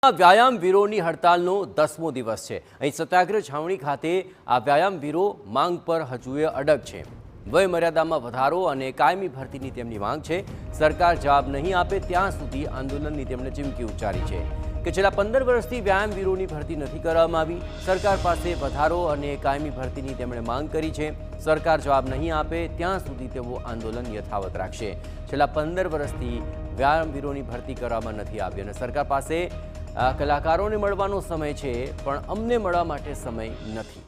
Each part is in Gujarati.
વ્યાયામવીરોની હડતાલનો 10મો દિવસ છે। અહીં સત્યાગ્રહ છાવણી ખાતે આ વ્યાયામવીરો માંગ પર હજુએ અડગ છે। વય મર્યાદામાં વધારો અને કાયમી ભરતીની તેમની માંગ છે। સરકાર જવાબ નહીં આપે ત્યાં સુધી આંદોલનની તેમણે ચીમકી ઉચ્ચારી છે કે છેલ્લા 15 વર્ષથી વ્યાયામવીરોની ભરતી નથી કરવામાં આવી। સરકાર પાસે વધારો અને કાયમી ભરતીની તેમણે માંગ કરી છે। સરકાર જવાબ નહીં આપે ત્યાં સુધી તેઓ આંદોલન યથાવત રાખશે। છેલ્લા 15 વર્ષથી વ્યાયામવીરોની ભરતી કરવામાં નથી આવી અને સરકાર પાસે કલાકારોને મળવાનો સમય છે પણ અમને મળવા માટે સમય નથી।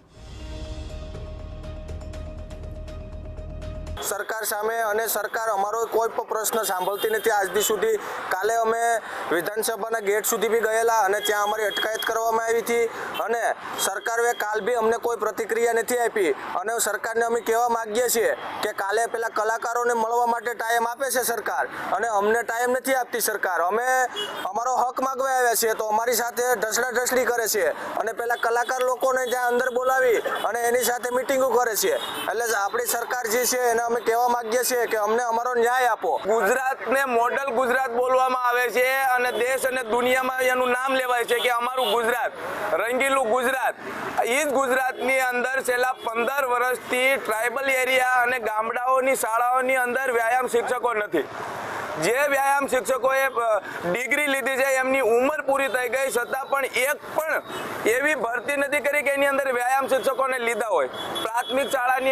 सरकार सामे अने सरकार अमारो कोई पण प्रश्न सांभळती नथी आज दी सुधी। काले अमे विधानसभाना गेट सुधी बी गयेला अने त्यां अमारी अटकायत करवामां आवी थी अने सरकारे काल बी अमने कोई प्रतिक्रिया नथी आपी अने सरकारने अमे कहेवा मागीए छीए के काले पेला कलाकारोने मळवा माटे टाइम आपे छे सरकार अने अमने टाइम नथी आपती सरकार। अमे अमारो हक मागवा आव्या छीए तो अमारी साथे ढसडाढसडी करे छे अने पेला कलाकार लोकोने त्यां अंदर बोलावी अने एनी साथे मीटिंगो करे छे। એટલે આપણી સરકાર જે છે એને અમે કહેવા માંગીએ છીએ કે અમને અમારો ન્યાય આપો। ગુજરાતને મોડલ ગુજરાત બોલવામાં આવે છે અને દેશ અને દુનિયામાં એનું નામ લેવાય છે કે અમારું ગુજરાત રંગીલું ગુજરાત। એ જ ગુજરાતની અંદર છેલ્લા 15 વર્ષથી ટ્રાઇબલ એરિયા અને ગામડાઓની શાળાઓની અંદર વ્યાયામ શિક્ષકો નથી। જે વ્યાયામ શિક્ષકોએ ડિગ્રી લીધી છે એમની ઉંમર પૂરી થઈ ગઈ છતાં પણ એક પણ એવી ભરતી નથી કરી કે એની અંદર વ્યાયામ શિક્ષકોને લીધા હોય। પ્રાથમિક શાળાની